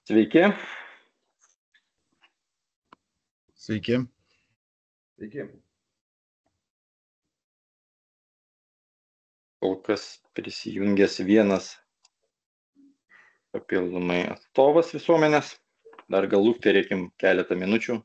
Sveiki. Sveiki. Sveiki. Kol kas prisijungęs vienas papildomai atstovas visuomenės. Dar gal lukterėkim keletą minučių.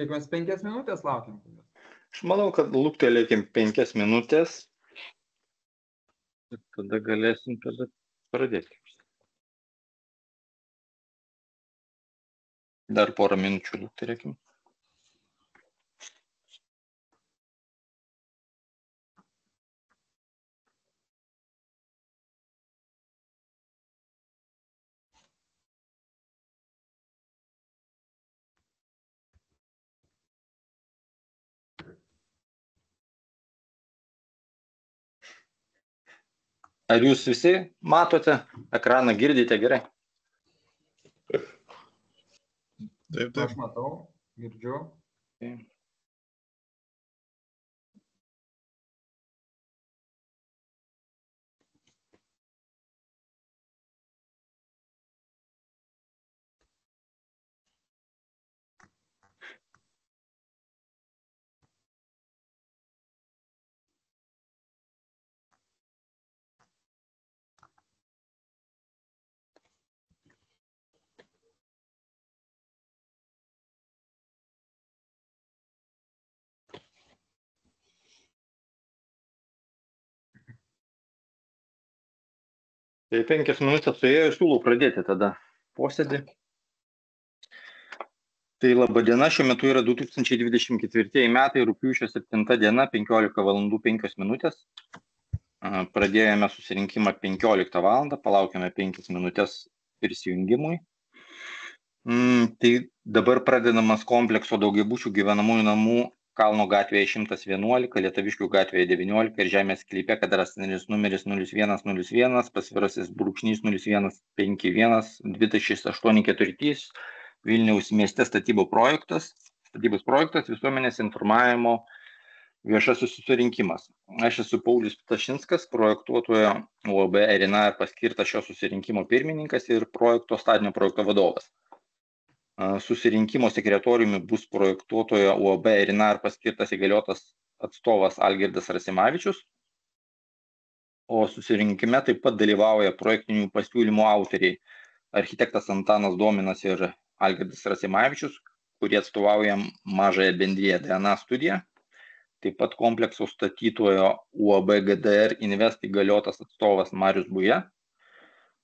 Kiek mes 5 minutės laukiam? Aš manau, kad luktelėkim 5 minutės ir tada galėsim pradėti. Dar porą minučių luktelėkim. Ar jūs visi matote ekraną, girdite gerai? Taip. Aš matau, girdžiu. Tai 5 minutės suėjo ir siūlau pradėti tada posėdį. Tai laba diena, šiuo metu yra 2024 metai, rugpjūčio 7 diena, 15 valandų 5 minutės. Pradėjome susirinkimą 15 valandą, palaukėme 5 minutės prisijungimui. Tai dabar pradedamas komplekso daugiabučių gyvenamųjų namų Kalno gatvėje 111, Lietaviškių gatvėje 19 ir Žemės sklype kadastarinis numeris 0101, pasvirasis brūkšnys 0151 2843 Vilniaus mieste statybos projektas visuomenės informavimo viešasis susirinkimas. Aš esu Paulius Ptašinskas, projektuotojo UAB RNR paskirtas šio susirinkimo pirmininkas ir projekto statinio projekto vadovas. Susirinkimo sekretoriumi bus projektuotojo UAB RNR paskirtas įgaliotas atstovas Algirdas Rasimavičius, o susirinkime taip pat dalyvauja projektinių pasiūlymų autoriai architektas Antanas Dominas ir Algirdas Rasimavičius, kurie atstovauja mažąją bendriją DNA studiją, taip pat komplekso statytojo UAB GDR Invest įgaliotas atstovas Marius Buja.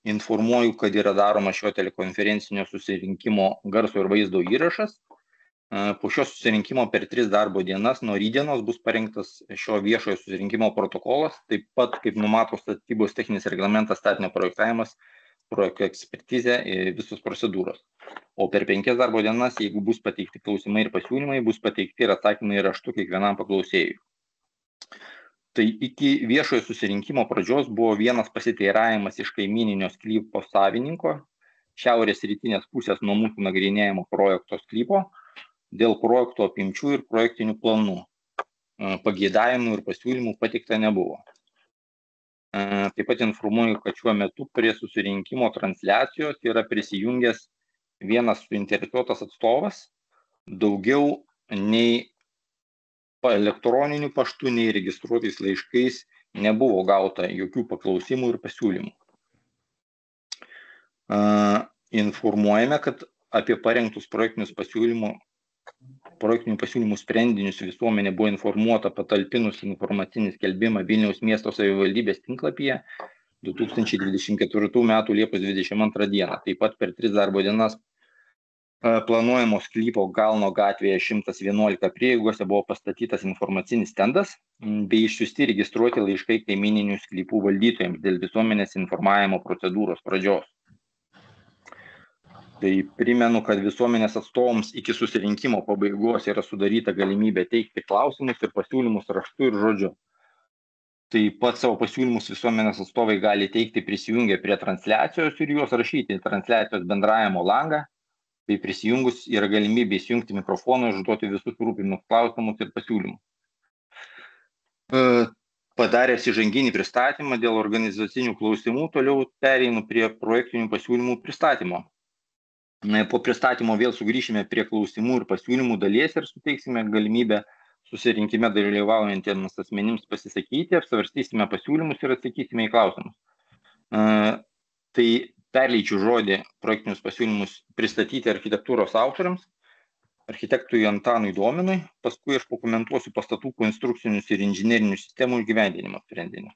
Informuoju, kad yra daroma šio telekonferencinio susirinkimo garso ir vaizdo įrašas. Po šio susirinkimo per 3 darbo dienas nuo rytdienos bus parengtas šio viešojo susirinkimo protokolas, taip pat kaip numato statybos techninis reglamentas, statinio projektavimas, projekto ekspertizė ir visos procedūros. O per 5 darbo dienas, jeigu bus pateikti klausimai ir pasiūlymai, bus pateikti ir atsakymai raštu kiekvienam paklausėjui. Tai iki viešojo susirinkimo pradžios buvo vienas pasiteiravimas iš kaimyninio sklypo savininko, šiaurės rytinės pusės nuo mūsų nagrinėjimo projekto sklypo, dėl projekto apimčių ir projektinių planų. Pageidavimų ir pasiūlymų pateikta nebuvo. Taip pat informuoju, kad šiuo metu prie susirinkimo transliacijos yra prisijungęs vienas suinteresuotas atstovas, daugiau nei elektroniniu paštu, nei registruotais laiškais nebuvo gauta jokių paklausimų ir pasiūlymų. Informuojame, kad apie parengtus projektinių pasiūlymų sprendinius visuomenė buvo informuota patalpinus informacinį skelbimą Vilniaus miesto savivaldybės tinklapyje 2024 m. Liepos 22 d. Taip pat per 3 darbo dienas planuojamos sklypo Galno gatvėje 111 prieigose buvo pastatytas informacinis stendas bei išsiųsti registruoti laiškai kaimyninių sklypų valdytojams dėl visuomenės informavimo procedūros pradžios. Tai primenu, kad visuomenės atstovams iki susirinkimo pabaigos yra sudaryta galimybė teikti klausimus ir pasiūlymus raštu ir žodžiu. Taip pat savo pasiūlymus visuomenės atstovai gali teikti prisijungę prie transliacijos ir juos rašyti į transliacijos bendravimo langą. Tai prisijungus yra galimybė įsijungti mikrofoną ir užduoti visus rūpimus klausimus ir pasiūlymus. Padaręs įžanginį pristatymą dėl organizacinių klausimų, toliau pereinu prie projektinių pasiūlymų pristatymo. Po pristatymo vėl sugrįšime prie klausimų ir pasiūlymų dalies ir suteiksime galimybę susirinkime dalyvaujantiems asmenims pasisakyti, apsvarstysime pasiūlymus ir atsakysime į klausimus. Tai perleidžiu žodį projektinius pasiūlymus pristatyti architektūros autoriams, architektui Antanui Dominui, paskui aš pakomentuosiu pastatų konstrukcinius ir inžinerinių sistemų įgyvendinimo sprendinius.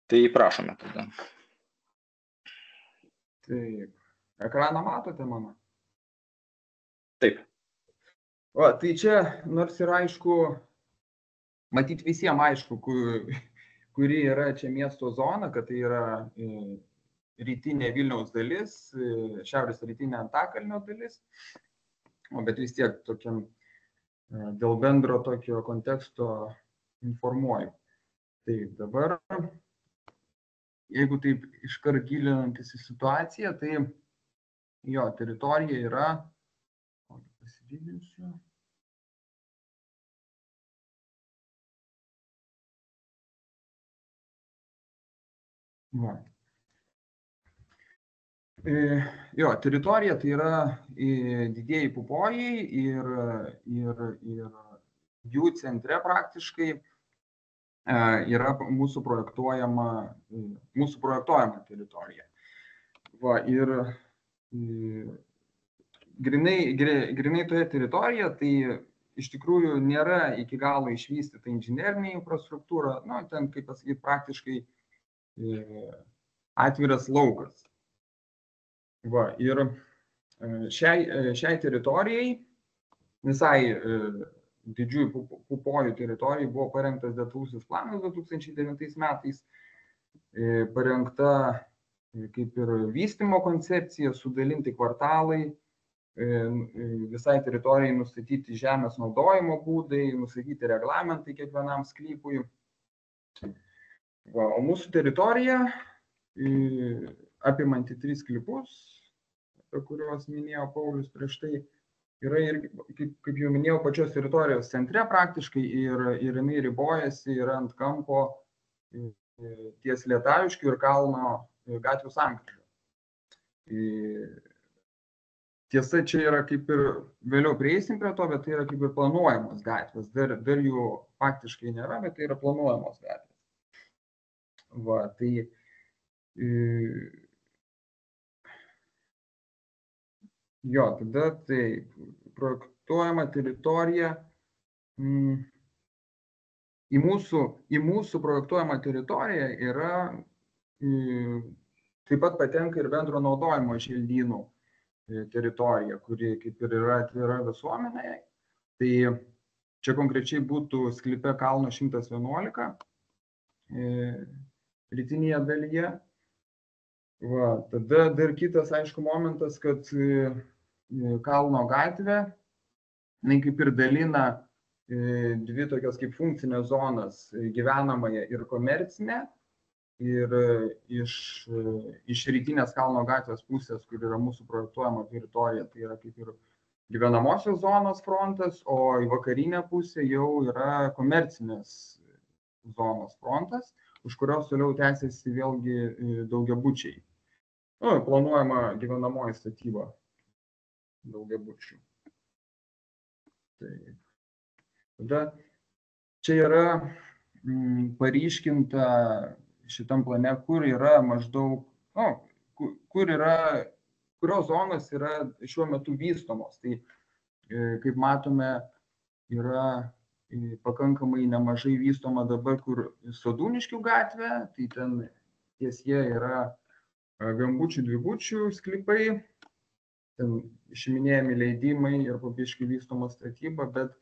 Tai prašome tada. Taip. Ekraną matote mano? Taip. O, tai čia, nors ir aišku, matyt visiems aišku, kuri yra čia miesto zona, kad tai yra rytinė Vilniaus dalis, šiaurės rytinė Antakalnio dalis, bet vis tiek tokiam dėl bendro tokio konteksto informuoju. Taip, dabar, jeigu taip iškart gilinantis į situaciją, tai jo teritorija yra, pasididinsiu. Va. Jo, teritorija tai yra didieji Pupojai ir jų centre praktiškai yra mūsų projektuojama teritorija. Va, ir grinai toje teritorijoje tai iš tikrųjų nėra iki galo išvystyta inžinerinė infrastruktūra, nu, ten, kaip pasakyti, praktiškai atviras laukas. Va, ir šiai teritorijai, visai didžiųjų Pupojų teritorijai buvo parengtas detalusis planas 2009 metais, parengta kaip ir vystymo koncepcija, sudalinti kvartalai, visai teritorijai nustatyti žemės naudojimo būdai, nustatyti reglamentai kiekvienam sklypui. Va, o mūsų teritorija apimanti 3 sklypus, apie kuriuos minėjo Paulius prieš tai, yra irgi, kaip jau minėjau, pačios teritorijos centre praktiškai ir jinai ribojasi, yra ant kampo ties Lietaviškių ir Kalno gatvių sankryža. Tiesa, čia yra kaip ir, vėliau prieisim prie to, bet tai yra kaip ir planuojamos gatvės. Dar jų faktiškai nėra, bet tai yra planuojamos gatvės. Va, tai jo, tada taip, projektuojama teritorija į mūsų projektuojamą teritoriją yra taip pat patenka ir bendro naudojimo želdynų teritorija, kuri kaip ir yra atvira visuomenėje. Tai čia konkrečiai būtų sklype Kalno 111 rytinėje dalyje. Va, tada dar kitas, aišku, momentas, kad Kalno gatvė, jinai kaip ir dalina dvi tokias kaip funkcinės zonas, gyvenamąją ir komercinę. Ir iš rytinės Kalno gatvės pusės, kur yra mūsų projektuojama teritorija, tai yra kaip ir gyvenamosios zonos frontas, o į vakarinę pusę jau yra komercinės zonos frontas, už kurios toliau tęsiasi vėlgi daugiabučiai. Planuojama gyvenamoji statyba daugiabučių. Tai tada čia yra paryškinta šitam plane, kur yra maždaug, kurios zonos yra šiuo metu vystomos. Tai, kaip matome, yra pakankamai nemažai vystoma dabar, kur Sodūniškių gatvė, tai ten ties jie yra vienbučių, dvibučių sklypai, ten išiminėjami leidimai ir po biškį vystoma statyba, bet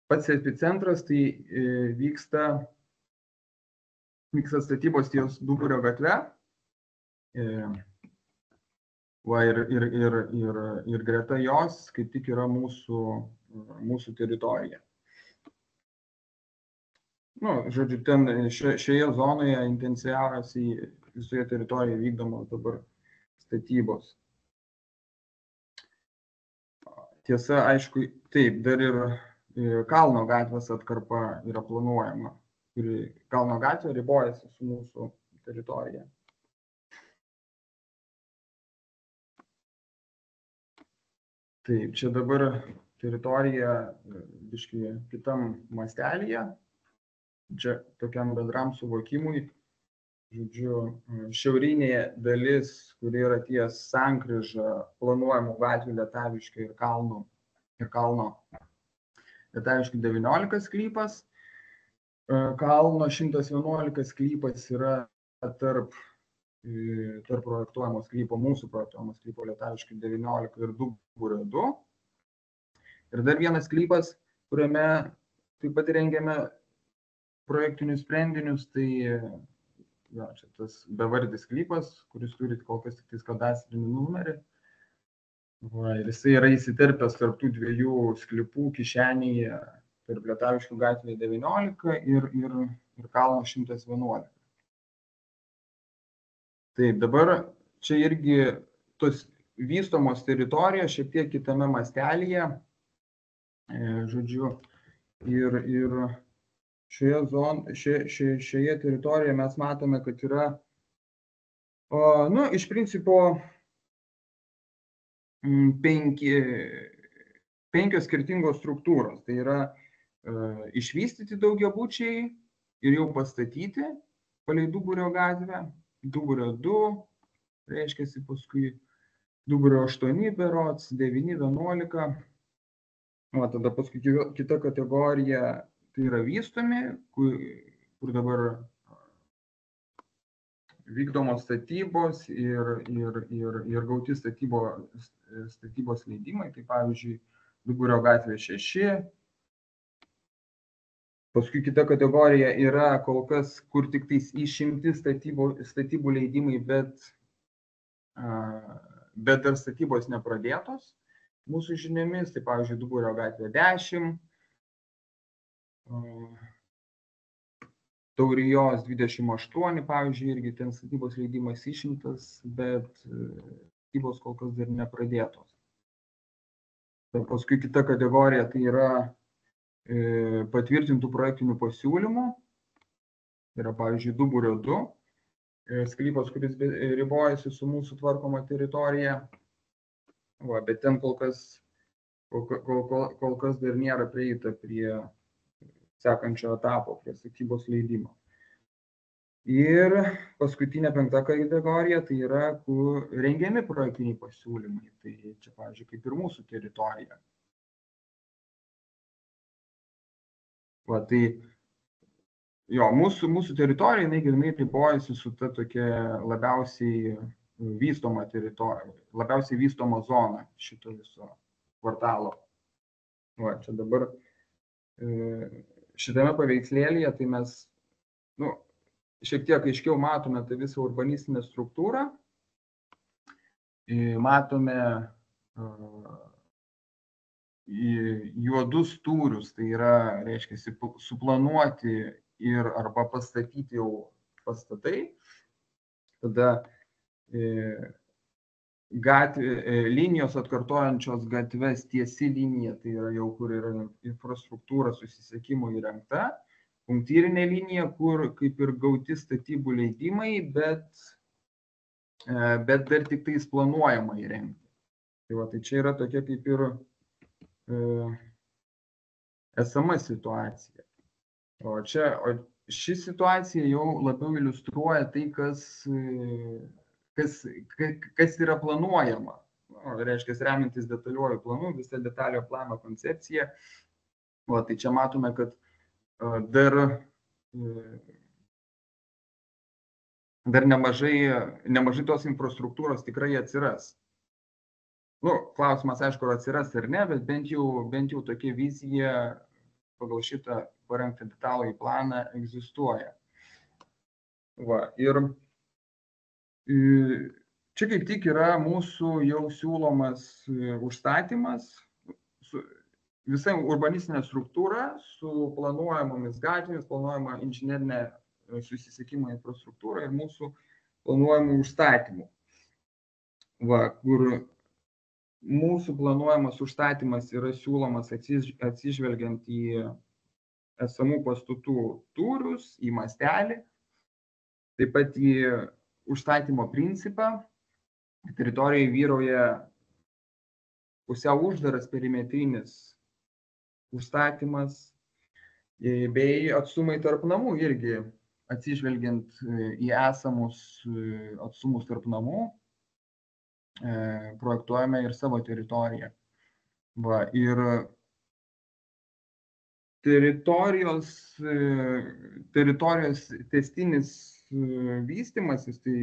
pats epicentras tai vyksta statybos ties Duburio gatve. Va, ir greta jos kaip tik yra mūsų teritorija. Žodžiu, ten šioje zonoje intensyviausiai visoje teritorijoje vykdomos dabar statybos. Tiesa, aišku, taip, dar ir Kalno gatvės atkarpa yra planuojama, kuri Kalno gatvė ribojasi su mūsų teritorija. Taip, čia dabar teritorija biškį kitam mastelyje, čia tokiam bendram suvokimui, žodžiu, šiaurinėje dalis, kuri yra ties sankryža planuojamų gatvių Lietaviškio ir Kalno Lietaviškių 19 sklypas. Kalno 111 sklypas yra tarp projektuojamo sklypo, mūsų projektuojamo sklypo Lietaviškių 19 ir Duburio 2. Ir dar vienas sklypas, kuriame taip pat rengiame projektinius sprendinius, tai čia tas bevardis sklypas, kuris turi kol kas tik kadastrinį numerį. Va, ir jisai yra įsiterpęs tarp tų dviejų sklypų kišenėje tarp Lietaviškių gatvėje 19 ir Kalno 111. Taip, dabar čia irgi tos vystomos teritorijos šiek tiek kitame mastelyje, žodžiu, ir šioje teritorijoje mes matome, kad yra, iš principo, penkios skirtingos struktūros. Tai yra išvystyti daugiabučiai ir jau pastatyti palei Duburio gatvę, Duburio 2, reiškiasi paskui Duburio 8 berods, 9, 11. Tada paskui kita kategorija tai yra vystomi, kur dabar vykdomos statybos ir gauti statybos leidimai, tai pavyzdžiui Duburio gatvė 6. Paskui kita kategorija yra kol kas, kur tik tais išimti statybų leidimai, bet dar statybos nepradėtos mūsų žiniomis, tai pavyzdžiui Duburio gatvė 10, Taurijos 28, pavyzdžiui, irgi ten statybos leidimas išimtas, bet statybos kol kas dar nepradėtos. Tai paskui kita kategorija tai yra patvirtintų projektinių pasiūlymų. Tai yra, pavyzdžiui, Duburio 2, sklypas, kuris ribojasi su mūsų tvarkoma teritorija. Va, bet ten kol kas dar nėra prieita prie sekančio etapo, prie statybos leidimo. Ir paskutinė 5 kategorija tai yra, kur rengiami projektiniai pasiūlymai. Tai čia, pavyzdžiui, kaip ir mūsų teritorija. Va, tai jo, mūsų teritorija, jinai ribojasi su ta tokia labiausiai vystoma teritorija, labiausiai vystoma zona šito viso kvartalo. Va, čia dabar šitame paveikslėlyje tai mes šiek tiek aiškiau matome tą visą urbanistinę struktūrą. Matome juodus tūrius, tai yra, reiškia, suplanuoti ir arba pastatyti jau pastatai. Tada linijos atkartojančios gatves, tiesi linija, tai yra jau kur yra infrastruktūra susisiekimo įrengta. Punktyrinė linija, kur kaip ir gauti statybų leidimai, bet dar tik tais planuojama įrengti. Tai va, tai čia yra tokia kaip ir esama situacija. O ši situacija jau labiau iliustruoja tai, kas yra planuojama. Reiškia, remintis detaliuoju planu, visą detaliojo plano koncepciją. O, tai čia matome, kad dar nemažai tos infrastruktūros tikrai atsiras. Klausimas, aišku, ar atsiras ar ne, bet bent jau tokia vizija pagal šitą parengtą detalųjį planą egzistuoja. Va, ir čia kaip tik yra mūsų jau siūlomas užstatymas, visa urbanistinė struktūra su planuojamomis gatvėmis, planuojama inžinerinė susisiekimo infrastruktūra ir mūsų planuojamų užstatymų. Va, kur mūsų planuojamas užstatymas yra siūlomas atsižvelgiant į esamų pastatų tūrius, į mastelį, taip pat į užstatymo principą. Teritorijoje vyrauja pusiau uždaras perimetrinis užstatymas bei atstumai tarp namų irgi atsižvelgiant į esamus atstumus tarp namų projektuojame ir savo teritoriją. Va, ir teritorijos tęstinis vystymasis tai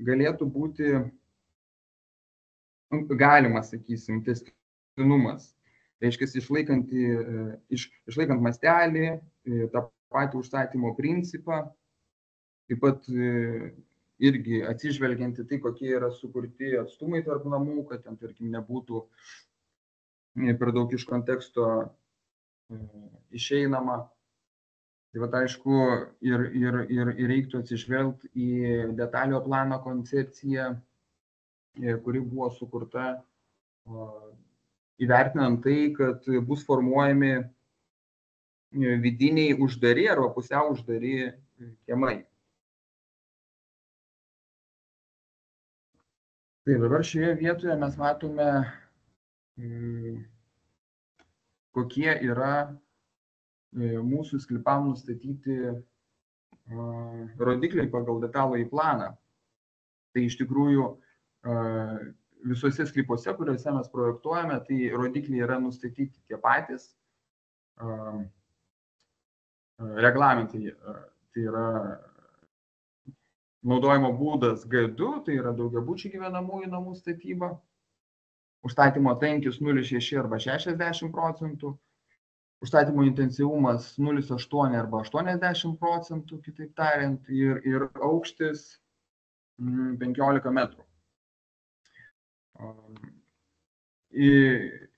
galėtų būti galimas, sakysim, tęstinumas. Reiškia, išlaikant mastelį, tą patį užstatymo principą, taip pat irgi atsižvelgiant į tai, kokie yra sukurti atstumai tarp namų, kad ten, tarkim, nebūtų per daug iš konteksto išeinama. Tai vat, aišku, ir reiktų atsižvelgti į detaliojo plano koncepciją, kuri buvo sukurta įvertinant tai, kad bus formuojami vidiniai uždari arba pusiau uždari kiemai. Tai dabar šioje vietoje mes matome, kokie yra mūsų sklypam nustatyti rodikliai pagal detalųjį planą. Tai iš tikrųjų visuose sklypuose, kuriuose mes projektuojame, tai rodikliai yra nustatyti tie patys. Reglamentai, tai yra naudojimo būdas G2, tai yra daugiabučių gyvenamųjų namų statyba. Užstatymo tankis 0,6 arba 60%. Užstatymo intensyvumas 0,8 arba 80%, kitaip tariant, ir aukštis 15 metrų.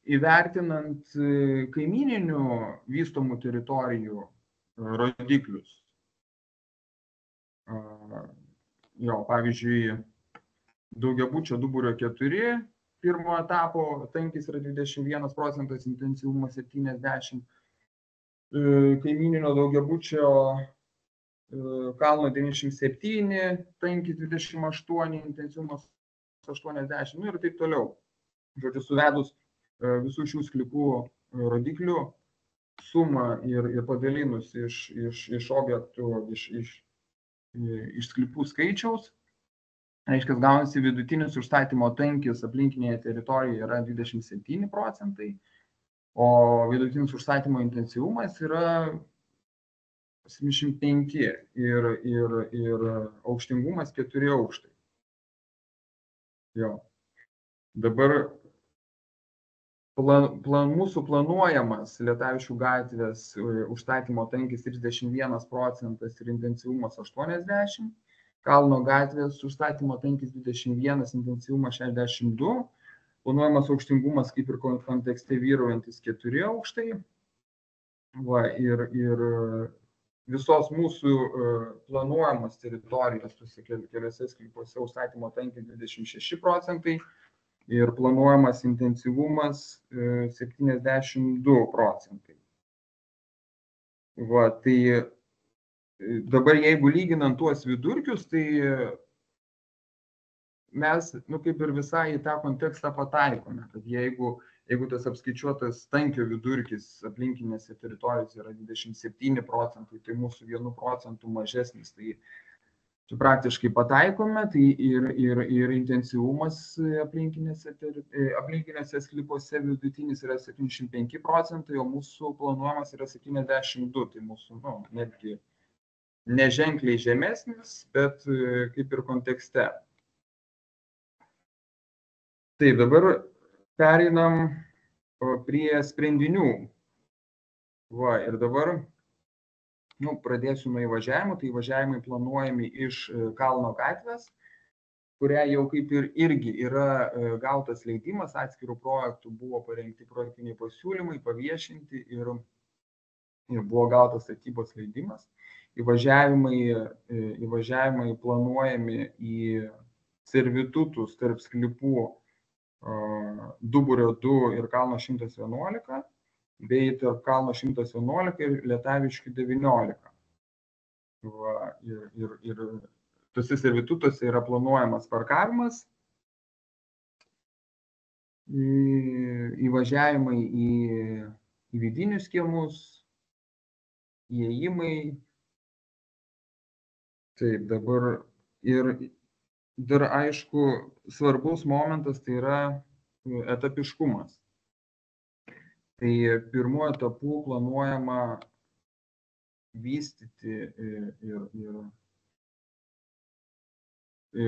Įvertinant kaimyninių vystomų teritorijų rodiklius, pavyzdžiui, daugiabučio duburio 4, pirmo etapo tankis yra 21%, intensyvumas 70, kaimininio daugiabučio kalno 97, tankis 28, intensyvumas 80, nu ir taip toliau. Žodžiu, suvedus visų šių sklypų rodiklių sumą ir padalinus iš objektų, iš sklypų skaičiaus, reiškia, gaunasi vidutinis užstatymo tankis aplinkinėje teritorijoje yra 27%, o vidutinis užstatymo intensyvumas yra 75 ir aukštingumas 4 aukštai. Jo. Dabar mūsų planuojamas Lietaviškių gatvės užstatymo tankis 31% ir intensyvumas 80, Kalno gatvės užstatymo tankis 21, intensyvumas 62, planuojamas aukštingumas kaip ir kontekste vyraujantis 4 aukštai. Va, ir visos mūsų planuojamos teritorijos tuose keliose sklypuose užstatymo tankis 26%. Ir planuojamas intensyvumas 72%. Va, tai dabar jeigu lyginant tuos vidurkius, tai mes, kaip ir visai į tą kontekstą pataikome, kad jeigu tas apskaičiuotas tankio vidurkis aplinkinėse teritorijose yra 27%, tai mūsų 1% mažesnis, tai čia praktiškai pataikome, tai ir intensyvumas aplinkinėse sklypuose vidutinis yra 75%, o mūsų planuojamas yra 72%, tai mūsų netgi neženkliai žemesnis, bet kaip ir kontekste. Taip, dabar pereinam prie sprendinių. Va, ir dabar pradėsiu nuo įvažiavimų, tai įvažiavimai planuojami iš Kalno gatvės, kuria jau kaip ir irgi yra gautas leidimas, atskirų projektų buvo parengti projektiniai pasiūlymai, paviešinti ir buvo gautas statybos leidimas. Įvažiavimai planuojami į servitutus tarp sklypų Duburio 2 ir Kalno 111. Bei tarp Kalno 111 ir Lietaviškių 19. Va, ir tuose servitutuose yra planuojamas parkavimas, įvažiavimai į vidinius kiemus, įėjimai. Taip, dabar ir dar aišku svarbus momentas tai yra etapiškumas. Tai pirmuoju etapu planuojama vystyti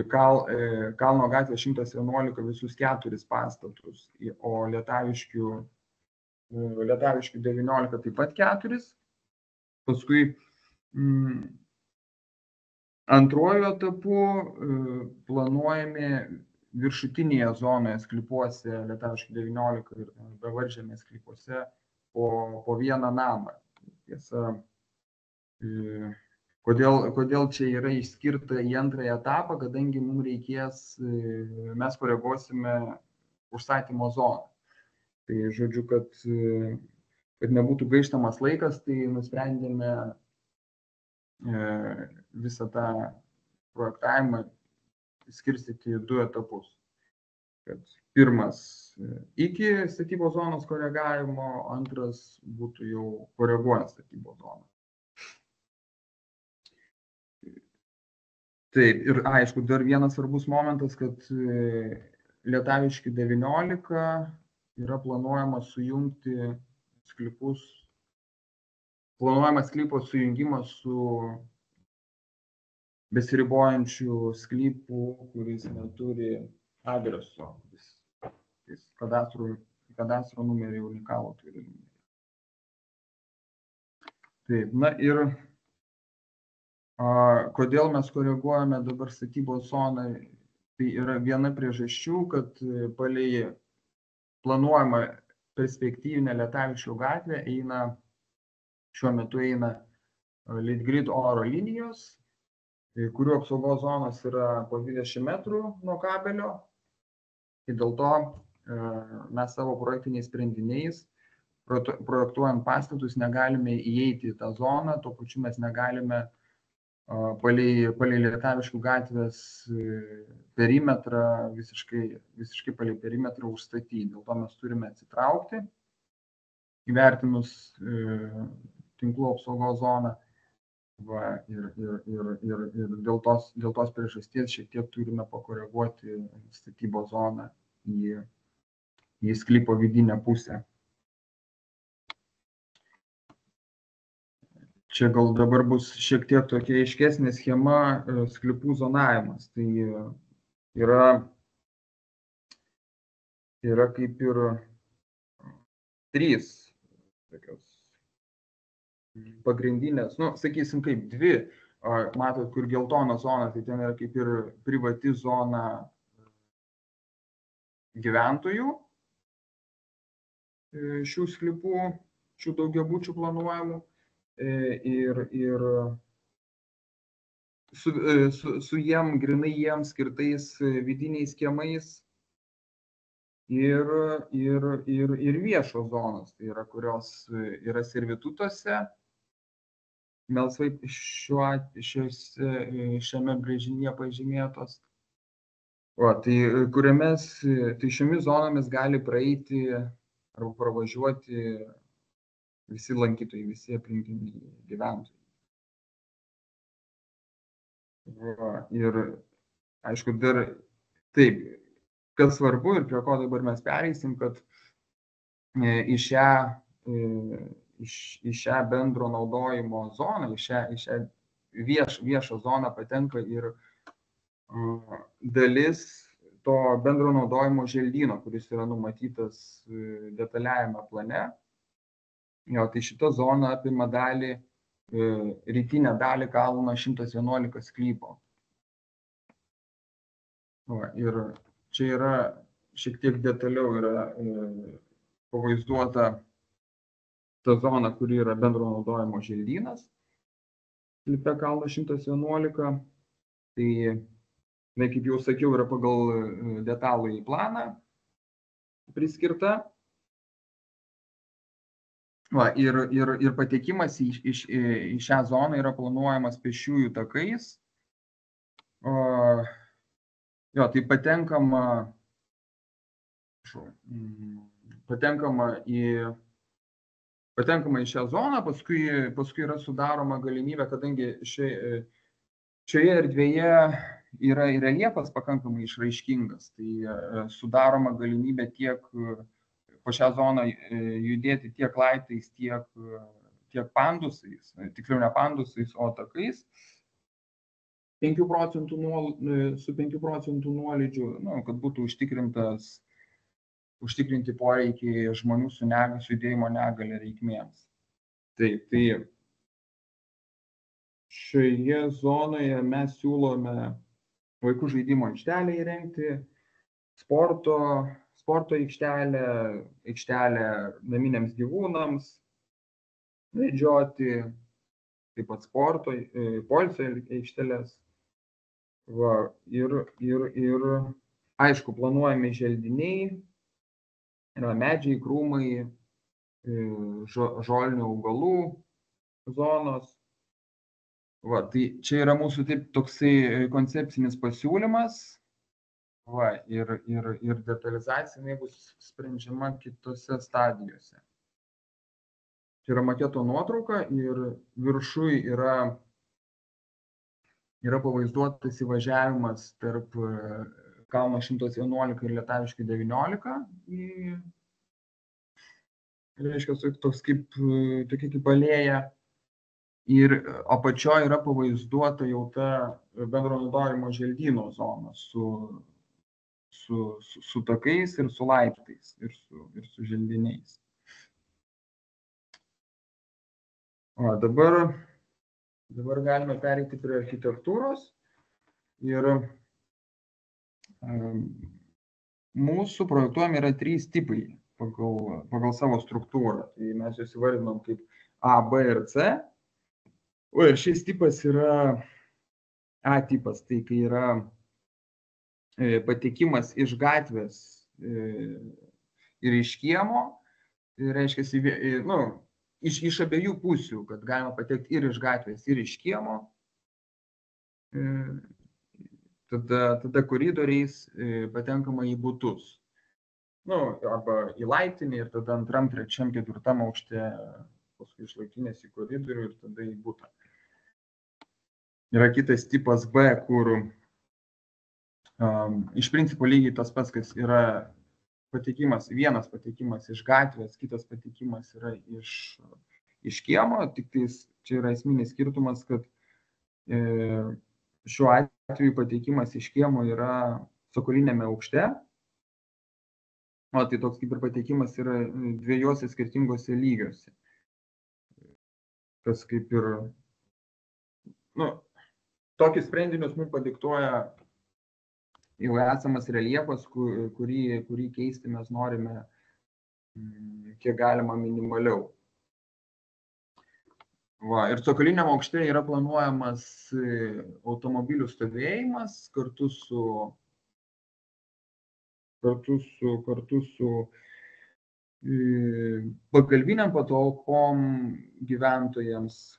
Kalno gatvės 111 visus 4 pastatus, o Lietaviškių 19 taip pat 4. Paskui antruoju etapu planuojami viršutinėje zonoje sklypuose Lietaviškių 19 ir bevaržėmės sklypuose po vieną namą. Tiesa, kodėl čia yra išskirta į antrąją etapą, kadangi mums reikės, mes koreguosime užstatymo zoną. Tai žodžiu, kad nebūtų gaištamas laikas, tai nusprendėme visą tą projektavimą skirstyti į 2 etapus. Kad pirmas iki statybos zonos koregavimo, antras būtų jau koreguojant statybos zoną. Taip, ir aišku, dar vienas svarbus momentas, kad Lietaviškių 19 yra planuojama sujungti sklypus, planuojamas sklypo sujungimas su besiribojančių sklypų, kuris neturi adreso, kadastro numerį unikalų turi. Taip, na ir kodėl mes koreguojame dabar statybos zoną, tai yra viena priežasčių, kad palei planuojama perspektyvinė Lietaviškių gatvė šiuo metu eina Litgrid oro linijos kurių apsaugos zonos yra po 20 metrų nuo kabelio. Ir dėl to mes savo projektiniais sprendiniais, projektuojant pastatus, negalime įeiti į tą zoną, tuo pačiu mes negalime palei Lietaviškių gatvės perimetrą, visiškai palei perimetrą užstatyti. Dėl to mes turime atsitraukti, įvertinus tinklų apsaugos zoną. Va, ir dėl tos priežasties šiek tiek turime pakoreguoti statybos zoną į sklypo vidinę pusę. Čia gal dabar bus šiek tiek tokia aiškesnė schema sklypų zonavimas. Tai yra kaip ir 3 tokios pagrindinės, sakysim kaip 2, matot, kur geltona zona, tai ten yra kaip ir privati zona gyventojų šių sklypų, šių daugiabučių planuojamų ir su grinai jiems skirtais vidiniais kiemais ir viešos zonos, tai yra, kurios yra servitutuose, melsvai šiame brėžinyje pažymėtos. Tai šiomis zonomis gali praeiti arba pravažiuoti visi lankytojai, visi aplinkiniai gyventojai. Ir aišku, dar taip, kas svarbu ir prie ko dabar mes pereisim, kad į šią bendro naudojimo zoną, į šią viešą zoną patenka ir dalis to bendro naudojimo želdyno, kuris yra numatytas detaliajame plane. Tai šita zona apima rytinę dalį kalno 111 sklypo. Ir čia yra šiek tiek detaliau yra pavaizduota ta zona, kuri yra bendro naudojimo želdynas. Sklype kalno 111. Tai, kaip jau sakiau, yra pagal detalųjį planą priskirta. Ir patekimas į šią zoną yra planuojamas pėsčiųjų takais. Tai patenkama į šią zoną, paskui yra sudaroma galimybė, kadangi šioje erdvėje yra reljefas pakankamai išraiškingas, tai sudaroma galimybė tiek po šią zoną judėti tiek laiptais, tiek pandusais, tiksliau ne pandusais, o takais, 5 procentų su 5 procentų nuolydžiu, kad būtų užtikrinti poreikiai žmonių su judėjimo negalia reikmėms. Taip, tai šioje zonoje mes siūlome vaikų žaidimo aikštelę įrengti, sporto aikštelę naminiams gyvūnams medžioti, taip pat poilsio aikšteles. Ir aišku, planuojami želdiniai, yra medžiai, krūmai, žolinių augalų zonos. Tai čia yra mūsų toksai koncepcinis pasiūlymas. Ir detalizacija bus sprendžiama kitose stadijose. Čia yra maketo nuotrauka ir viršui yra pavaizduotas įvažiavimas tarp kalno 111 ir Lietaviškių 19. Reiškia, tokia kaip alėja. Ir apačioje yra pavaizduota jau ta bendro naudojimo želdyno zona su takais ir su laiptais ir su želdiniais. Dabar galime pereiti prie architektūros. Ir mūsų projektuojami yra 3 tipai pagal savo struktūrą. Tai mes juos įvardinom kaip A, B ir C. Ir šis tipas yra A tipas, tai kai yra patekimas iš gatvės ir iš kiemo, tai reiškia, nu, iš abiejų pusių, kad galima patekti ir iš gatvės, ir iš kiemo, tada koridoriais patenkama į butus. Nu, arba į laiptinį ir tada antram, trečiam, ketvirtam aukšte, paskui iš laiptinės į koridorių ir tada į butą. Yra kitas tipas B, kur iš principo lygiai tas pats, kas yra patekimas, vienas patekimas iš gatvės, kitas patekimas yra iš kiemo, tik tais čia yra esminis skirtumas, kad šiuo atveju patekimas iš kiemo yra cokoliniame aukšte, o tai toks kaip ir patekimas yra dviejose skirtingose lygiuose. Kas kaip ir, nu, tokius sprendinius mums padiktuoja jau esamas reljefas, kurį keisti mes norime kiek galima minimaliau. Va, ir cokoliniam aukšte yra planuojamas automobilių stovėjimas kartu su pagalbiniam patalpom gyventojams.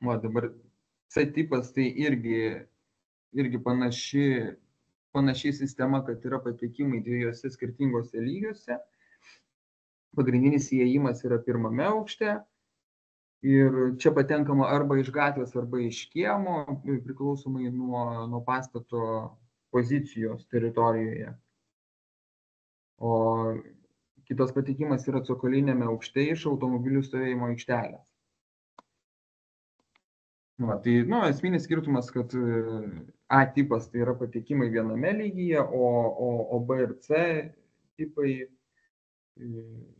Va, dabar C tipas tai irgi panaši sistema, kad yra patekimai dviejose skirtingose lygiuose. Pagrindinis įėjimas yra pirmame aukšte ir čia patenkama arba iš gatvės, arba iš kiemo, priklausomai nuo pastato pozicijos teritorijoje. O kitas patekimas yra cokoliniame aukšte iš automobilių stovėjimo aikštelės. Va, tai esminis skirtumas, kad A tipas tai yra patekimai viename lygyje, o B ir C tipai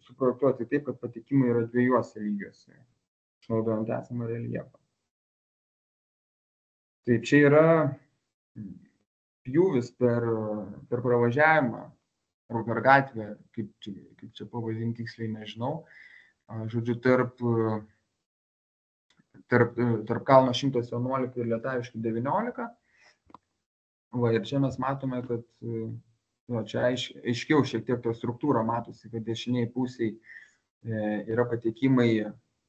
suprojektuoti taip, kad patekimai yra dviejuose lygiuose, išnaudojant esamą reljefą. Tai čia yra pjūvis per pravažiavimą arba per gatvę, kaip čia pavadinti tiksliai nežinau, žodžiu, tarp kalno 111 ir Lietaviškių 19. Va, ir čia mes matome, kad čia aiškiau šiek tiek ta struktūra matosi, kad dešiniai pusiai yra patekimai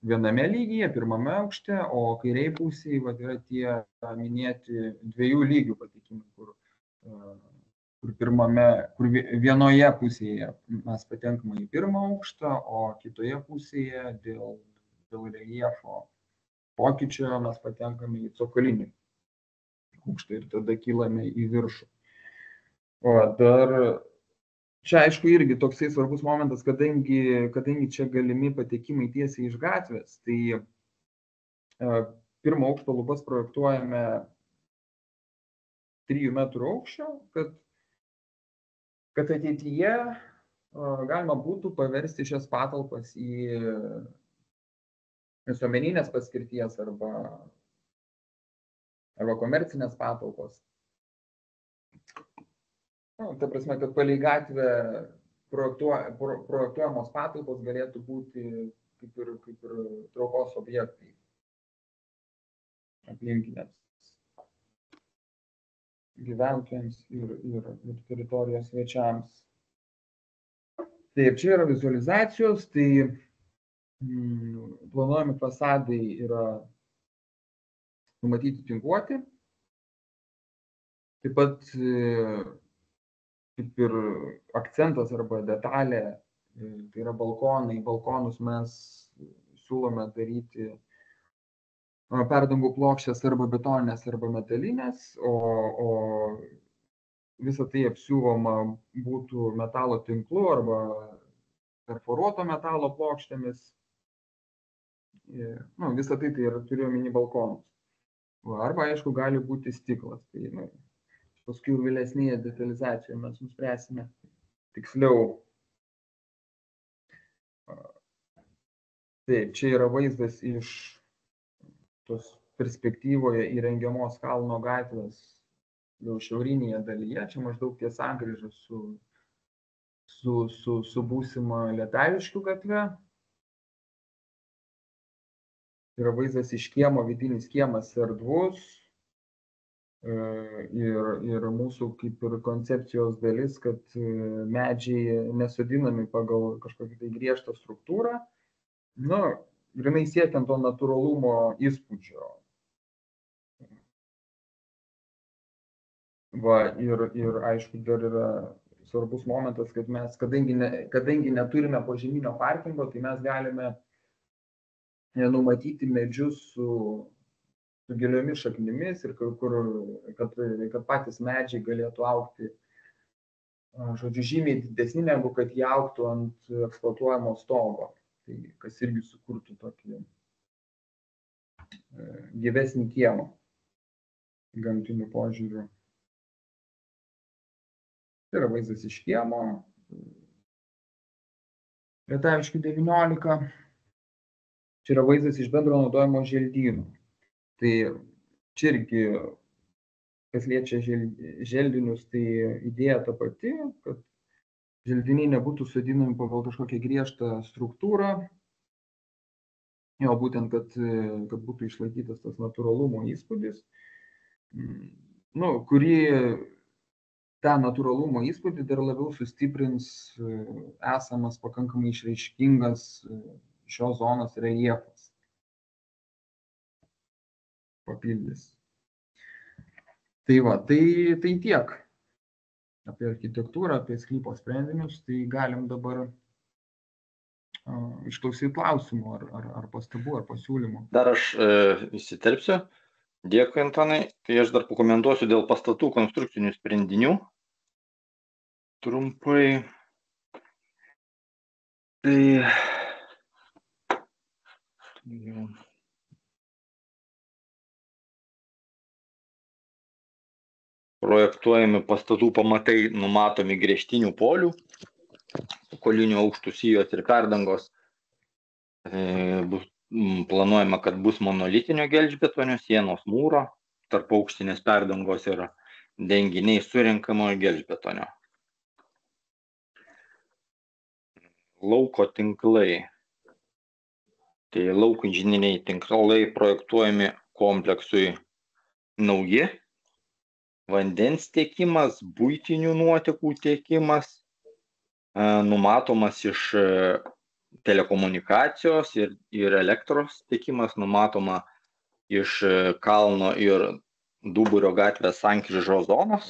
viename lygyje, pirmame aukšte, o kairiai pusiai yra tie minėti dviejų lygių patekimai, kur vienoje pusėje mes patenkame į pirmą aukštą, o kitoje pusėje dėl reljefo pokyčio mes patenkame į cokolinį aukštą ir tada kylame į viršų. O dar čia aišku irgi toksai svarbus momentas, kadangi čia galimi patekimai tiesiai iš gatvės, tai pirmo aukšto lubas projektuojame 3 metrų aukščio, kad ateityje galima būtų paversti šias patalpas į visuomeninės paskirties arba komercinės patalpos. Ta prasme, kad palei gatvę projektuojamos patalpos galėtų būti kaip ir traukos objektai aplinkiniams gyventojams ir teritorijos svečiams. Taip, čia yra vizualizacijos, tai planuojami fasadai yra numatyti tinkuoti. Taip pat kaip ir akcentas arba detalė, tai yra balkonai. Balkonus mes siūlome daryti perdangų plokštės arba betoninės arba metalinės, o visa tai apsiūvama būtų metalo tinklu arba perforuoto metalo plokštėmis. Visa tai yra, turiu omeny balkonus. Arba, aišku, gali būti stiklas. Tai, paskui vėlesnėje detalizacijoje mes nuspręsime tiksliau. Taip, čia yra vaizdas iš tos perspektyvoje įrengiamos kalno gatvės jau šiaurinėje dalyje. Čia maždaug ties sankryža su būsima Lietaviškių gatve. yra vaizdas iš kiemo, vidinis kiemas erdvus. Ir mūsų kaip ir koncepcijos dalis, kad medžiai nesodinami pagal kažkokį tai griežtą struktūrą, nu, grinai siekiant to natūralumo įspūdžio. Va, ir aišku, dar yra svarbus momentas, kad mes, kadangi neturime požeminio parkingo, tai mes galime numatyti medžius su giliomis šaknimis ir kad patys medžiai galėtų augti, žodžiu, žymiai didesni, negu kad jie augtų ant eksploatuojamo stogo. Tai kas irgi sukurtų tokį gyvesnį kiemą gamtiniu požiūriu. Tai yra vaizdas iš kiemo. Lietaviškių 19. Čia yra vaizdas iš bendro naudojimo želdynų. Tai čia irgi, kas liečia želdinius, tai idėja ta pati, kad želdiniai nebūtų sodinami pagal kažkokią griežtą struktūrą, jo būtent, kad būtų išlaikytas tas natūralumo įspūdis, nu, kurį tą natūralumo įspūdį dar labiau sustiprins esamas pakankamai išraiškingas šios zonos reljefas. Papildys. Tai va, tai tiek apie architektūrą, apie sklypo sprendinius, tai galim dabar išklausyti klausimų ar pastabų, ar pasiūlymų. Dar aš įsiterpsiu. Dėkui, Antanai. Tai aš dar pakomentuosiu dėl pastatų konstrukcinių sprendinių. Trumpai. Tai projektuojami pastatų pamatai numatomi griežtinių polių, kolinių aukštų sijos ir perdangos. Planuojama, kad bus monolitinio gelžbetonio, sienos mūro, tarp aukštinės perdangos ir denginiai surinkamojo gelžbetonio. Lauko tinklai. Tai lauko inžinieriniai tinklai projektuojami kompleksui nauji. Vandens tiekimas, buitinių nuotekų tiekimas numatomas iš telekomunikacijos ir elektros tiekimas numatoma iš Kalno ir Duburio gatvės sankryžos zonos.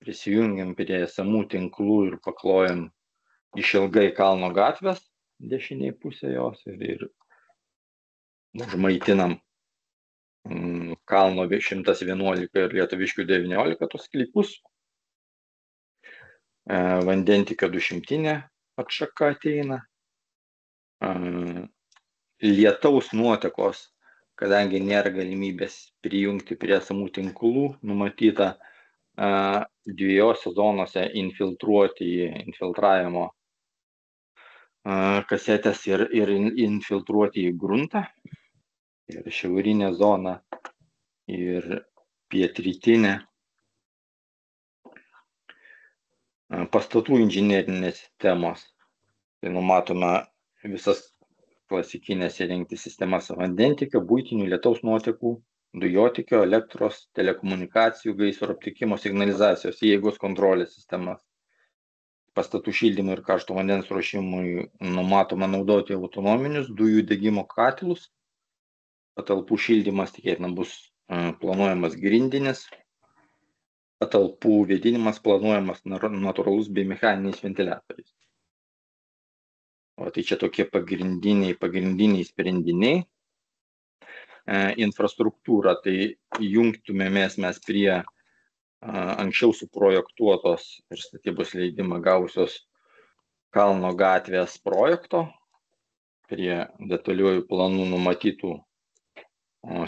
Prisijungiam prie esamų tinklų ir paklojam išilgai Kalno gatvės dešiniai pusė jos ir užmaitinam Kalno 111 ir Lietaviškių 19 tos sklypus. Vandentikio 200 atšaka ateina. Lietaus nuotekos, kadangi nėra galimybės prijungti prie esamų tinklų, numatyta dviejose zonose infiltruoti į infiltravimo kasetės ir infiltruoti į gruntą. Ir šiaurinė zona ir pietrytinė. Pastatų inžinerinės sistemos. Tai numatoma visas klasikinės įrengti sistemas vandentikio, buitinių, lietaus nuotekų, dujotikio, elektros, telekomunikacijų, gaisro aptikimo, signalizacijos, įeigos kontrolės sistemas. Pastatų šildymui ir karšto vandens ruošimui numatoma naudoti autonominius dujų degimo katilus. Patalpų šildymas tikėtina bus planuojamas grindinis. Patalpų vėdinimas planuojamas natūralus bei mechaniniais ventiliatoriais. O tai čia tokie pagrindiniai sprendiniai. Infrastruktūra, tai jungtumėmės mes prie anksčiau suprojektuotos ir statybos leidimą gavusios Kalno gatvės projekto, prie detaliųjų planų numatytų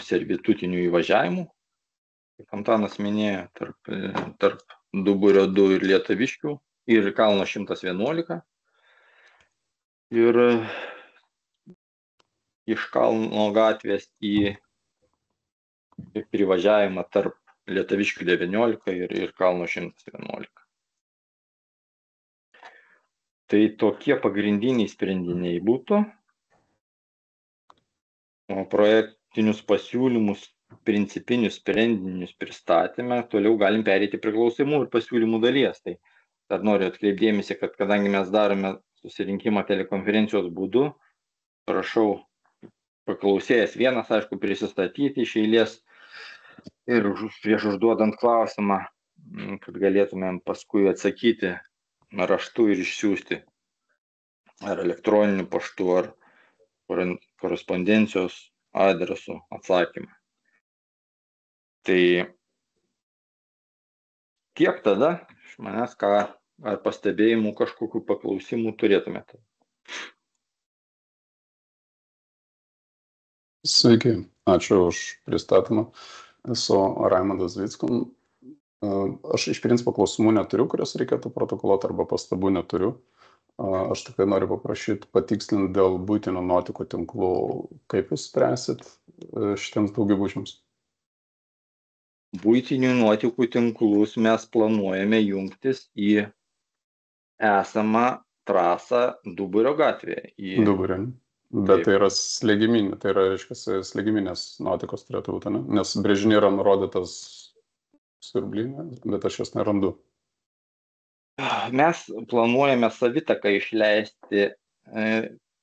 servitutinių įvažiavimų, kaip Antanas minėjo, tarp Duburio 2 ir Lietaviškių ir Kalno 111. Ir iš Kalno gatvės į privažiavimą tarp Lietaviškių 19 ir Kalno 111. Tai tokie pagrindiniai sprendiniai būtų. O projektinius pasiūlymus, principinius sprendinius pristatėme, toliau galim pereiti prie klausimų ir pasiūlymų dalies. Tai dar noriu atkreipdėmėsi, kad kadangi mes darome susirinkimą telekonferencijos būdu, prašau paklausėjęs vienas, aišku, prisistatyti iš eilės ir prieš užduodant klausimą, kad galėtumėm paskui atsakyti raštu ir išsiųsti ar elektroniniu paštu, ar korespondencijos adresu atsakymą. Tai tiek tada iš manęs, ar pastebėjimų kažkokių paklausimų turėtumėte. Sveiki, ačiū už pristatymą. Esu Raimondas Zvickun. Aš iš principo klausimų neturiu, kurias reikėtų protokoluoti, arba pastabų neturiu. Aš tikrai noriu paprašyti patikslinti dėl buitinių nuotekų tinklų, kaip jūs spręsit šitiems daugiabučiams. Buitinių nuotekų tinklus mes planuojame jungtis į esamą trasą Duburio gatvėje. Duburio. Bet tai yra slėgiminė, tai yra, reiškia, slėgiminės nuotekos turėtų būti, ne? Nes brėžinė yra nurodytas siurblinė, bet aš jas nerandu. Mes planuojame savitaką išleisti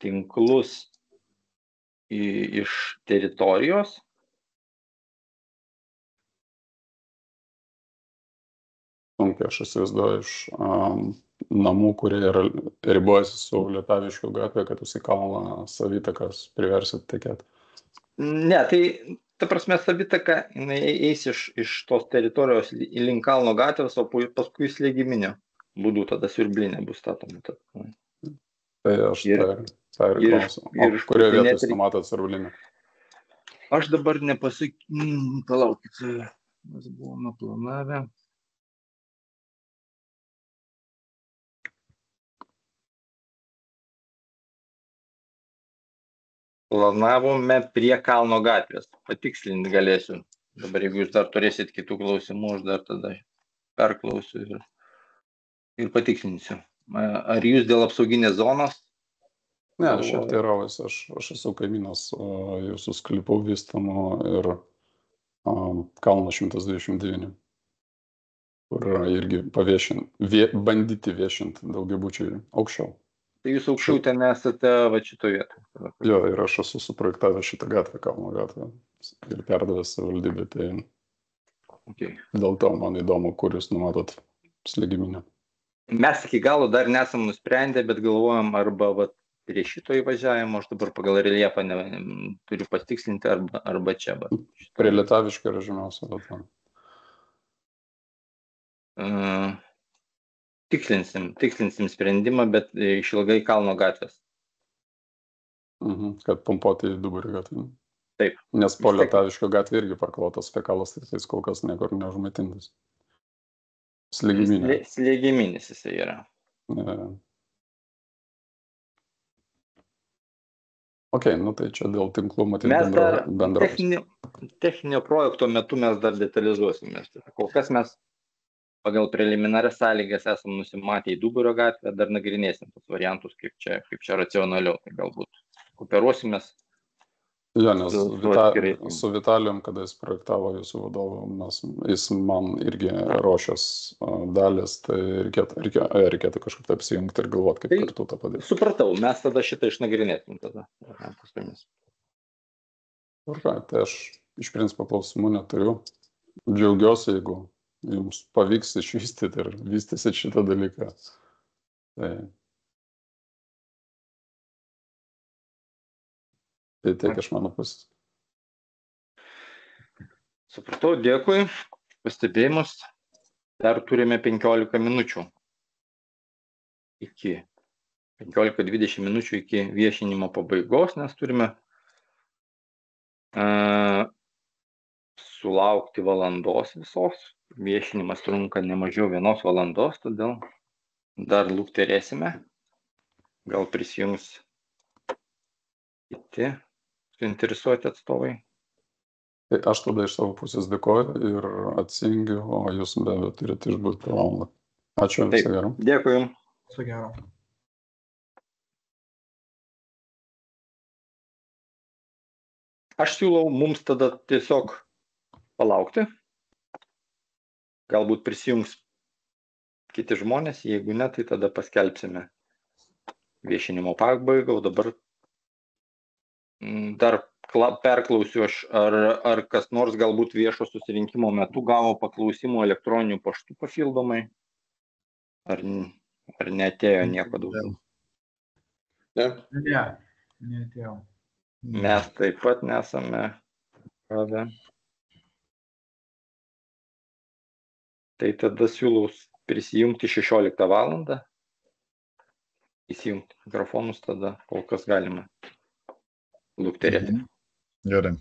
tinklus iš teritorijos. Sunkiai aš įsivaizduoju iš namų, kurie ribojasi su Lietaviškių gatvė, kad jūs į kalną savitakas priversit tekėti. Ne, tai ta prasme savitaka eis iš tos teritorijos link kalno gatvės, o paskui slėgiminio būdu tada siurblinė bus statoma. Tai aš tai ir klausiu. O kurioje vietoje numatot siurblinę? Aš dabar nepasakysiu, palaukit, mes buvome planavę. Planavome prie kalno gatvės. Patikslinti galėsiu. Dabar jeigu jūs dar turėsit kitų klausimų, aš dar tada perklausiu ir patikslinsiu. Ar jūs dėl apsauginės zonos? Ne, aš ir teiraujuosi, aš esu kaimynas jūsų sklypų vystamų ir kalno 129, kur irgi bandyti viešinti daugiabučiai aukščiau. Tai jūs aukščiau ten esate va šito vietoje. Jo, ir aš esu suprojektavęs šitą gatvę, kalno gatvę, ir perdavęs savivaldybę, tai dėl to man įdomu, kur jūs numatot slėgiminę. Mes iki galo dar nesam nusprendę, bet galvojam arba prie šito įvažiavimo, aš dabar pagal reljefą turiu patikslinti, arba čia. Prie Lietaviškio yra žemiausia vieta. Tikslinsim sprendimą, bet išilgai kalno gatvės. Kad pumpuoti į Duburio gatvę. Taip. Nes po Lietaviškio gatvė irgi parklotas fekalas, tai kol kas niekur neužmaitintas. Slėgiminė. Slėgiminis jisai yra. Ok, nu tai čia dėl tinklų matyti bendro. Techninio projekto metu mes dar detalizuosimės. Kol kas mes pagal preliminarias sąlygas esam nusimatę į Duburio gatvę, dar nagrinėsim tos variantus, kaip čia racionaliau. Tai galbūt kooperuosimės. Jo, nes su Vitalijum, kada jis projektavo jūsų vadovu, jis man irgi ruošęs dalis, tai reikėtų kažkaip taip apsijungti ir galvoti, kaip kartu tą padaryti. Supratau, mes tada šitą išnagrinėsim tada. Tai aš iš principo klausimų neturiu. Džiaugiuosi, jeigu jums pavyks išvystyti ir vystysit šitą dalyką. Tai tiek iš mano pusės. Supratau, dėkui. Pastebėjimus. Dar turime 15 minučių. 15-20 minučių iki viešinimo pabaigos, nes turime sulaukti valandos visos. Viešinimas trunka ne mažiau 1 valandos, todėl dar lukterėsime. Gal prisijungs kiti suinteresuoti atstovai. Tai aš tada iš savo pusės dėkoju ir atsijungiu, o jūs be abejo turite išbūti per valandą. Ačiū, viso gero. Dėkui jums. Viso gero. Aš siūlau mums tada tiesiog palaukti. Galbūt prisijungs kiti žmonės, jeigu ne, tai tada paskelbsime viešinimo pabaigą, o dabar dar perklausiu aš, ar kas nors galbūt viešo susirinkimo metu gavo paklausimų elektroniniu paštu papildomai, ar neatėjo nieko daugiau. Ne? Ne, neatėjau. Mes taip pat nesame gavę. Tai tada siūlau prisijungti 16 valandą. Įsijungti mikrofonus tada, kol kas galima lukterėti. Gerai.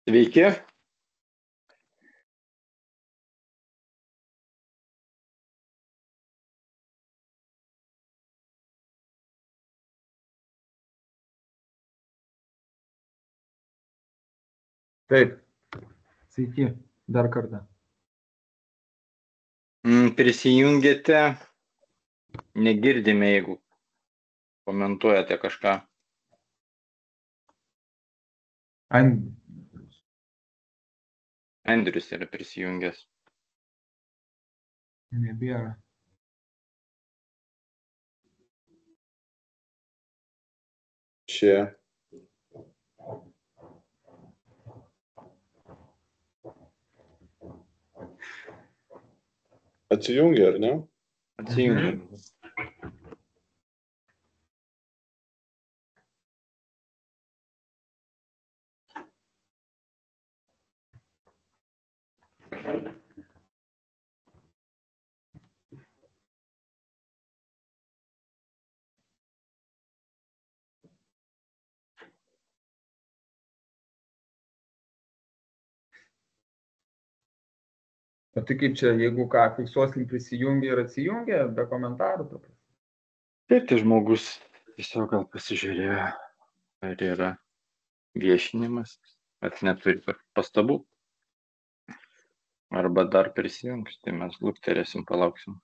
Sveiki. Taip. Sveiki, dar kartą. Prisijungėte, negirdime, jeigu komentuojate kažką. Andrius yra prisijungęs. Nebėra. Šie. Atsijungia, ar ne? Atsijungia. O tai kaip čia, jeigu ką, fiksuosim prisijungia ir atsijungia, be komentarų? Taip, tai žmogus tiesiog gal pasižiūrėjo, ar yra viešinimas, ar neturi pastabų. Arba dar prisijungs, tai mes lukterėsim, palauksim.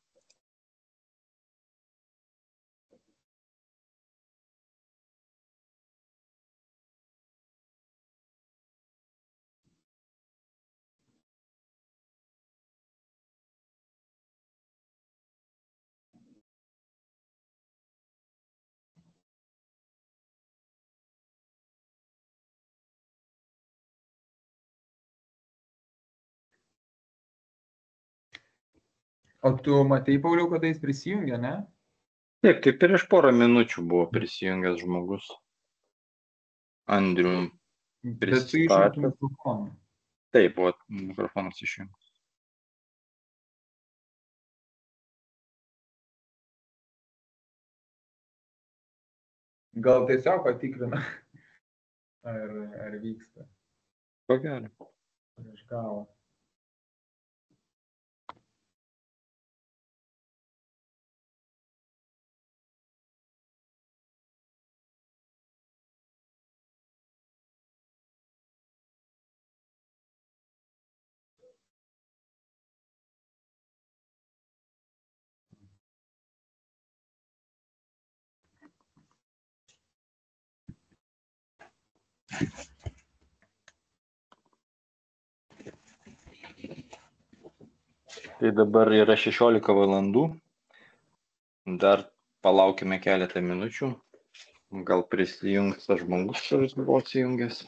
O tu matei, Pauliau, kada jis prisijungia, ne? Taip, tai prieš porą minučių buvo prisijungęs žmogus. Andrių Bet tu išjungtum mikrofoną. Taip, buvo mikrofonas išjungtas. Gal tiesiog patikrina, ar vyksta. Ko gero. Prieš galą. Tai dabar yra 16 valandų. Dar palaukime keletą minučių. Gal prisijungs tas žmogus, kuris buvo atsijungęs.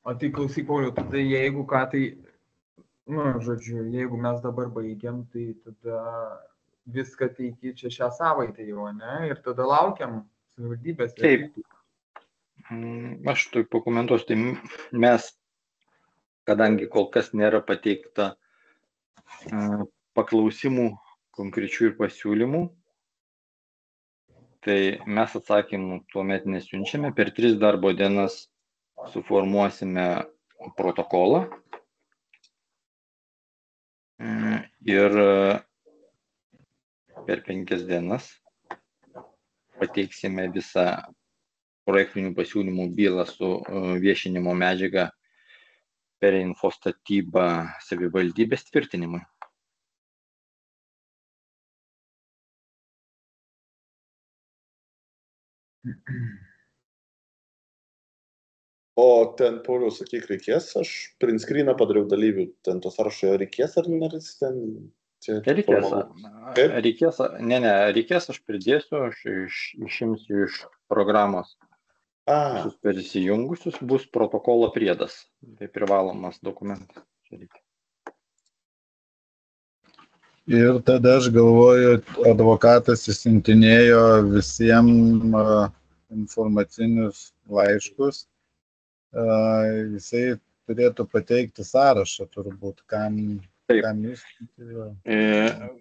O tai klausyk, Pauliau, tada jeigu ką, tai, žodžiu, jeigu mes dabar baigiam, tai tada viską teiki čia šią savaitę jau, ne? Ir tada laukiam savivaldybės. Taip. Aš tai pakomentuosiu, tai mes, kadangi kol kas nėra pateikta paklausimų konkrečių ir pasiūlymų, tai mes atsakymų tuomet nesiunčiame, per 3 darbo dienas suformuosime protokolą ir per 5 dienas pateiksime visą projektinių pasiūlymų bylą su viešinimo medžiaga per infostatybą savivaldybės tvirtinimui. O ten, Pauliau, sakyk, reikės, aš print screeną padariau dalyvių, ten to sąrašo reikės ar nereikės ten? Reikės, aš pridėsiu, aš išimsiu iš programos visus prisijungusius, bus protokolo priedas, tai privalomas dokumentas. Ir tada aš galvoju, advokatas išsiuntinėjo visiems informacinius laiškus. Jisai turėtų pateikti sąrašą turbūt, kam jis.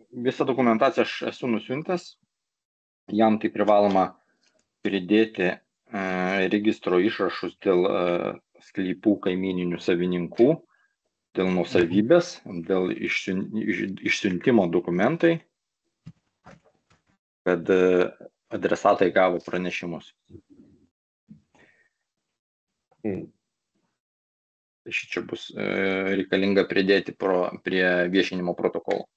Visą dokumentaciją aš esu nusiuntęs, jam tai privaloma pridėti registro išrašus dėl sklypų kaimyninių savininkų, dėl nuosavybės, dėl išsiuntimo dokumentai, kad adresatai gavo pranešimus. Šičia bus reikalinga pridėti prie viešinimo protokolo.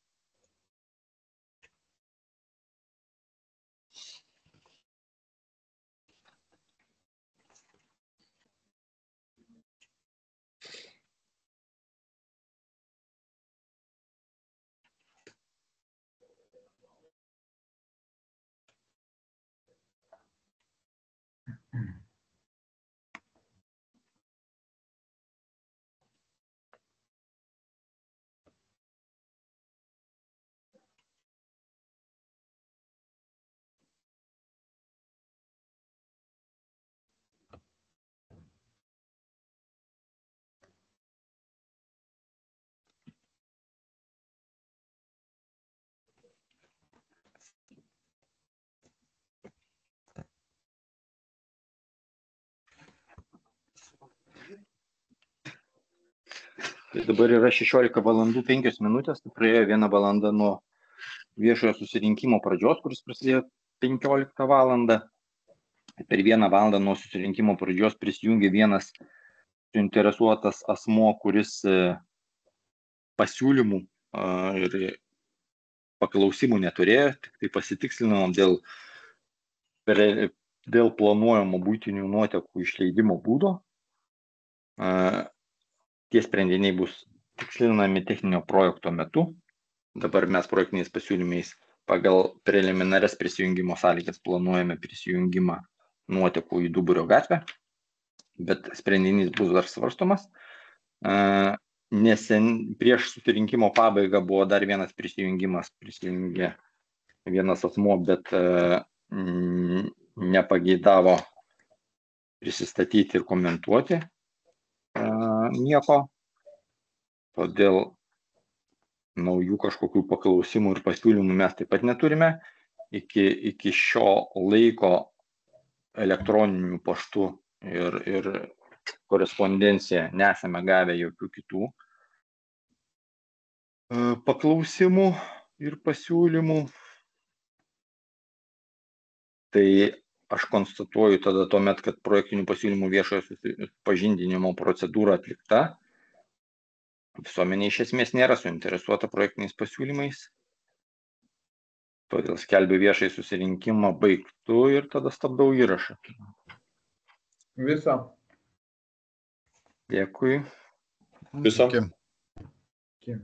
Tai dabar yra 16 valandų 5 minutės, tai praėjo 1 valanda nuo viešojo susirinkimo pradžios, kuris prasidėjo 15 valandą. Per 1 valandą nuo susirinkimo pradžios prisijungė vienas suinteresuotas asmuo, kuris pasiūlymų ir paklausimų neturėjo, tik tai pasitikslinom dėl planuojamo buitinių nuotekų išleidimo būdo. Tie sprendiniai bus tikslinami techninio projekto metu. Dabar mes projektiniais pasiūlymais pagal preliminarias prisijungimo sąlygas planuojame prisijungimą nuotekų į Duburio gatvę, bet sprendinys bus dar svarstomas. Prieš susirinkimo pabaigą buvo dar vienas prisijungimas, prisijungė vienas asmuo, bet nepageidavo prisistatyti ir komentuoti nieko, todėl naujų kažkokių paklausimų ir pasiūlymų mes taip pat neturime. Iki šio laiko elektroniniu paštu ir korespondencija nesame gavę jokių kitų paklausimų ir pasiūlymų. Tai aš konstatuoju tada tuomet, kad projektinių pasiūlymų viešojo susipažindinimo procedūra atlikta. Visuomenė iš esmės nėra suinteresuota projektiniais pasiūlymais. Todėl skelbiu viešai susirinkimą baigtų ir tada stabdau įrašą. Viso. Dėkui. Viso. Iki.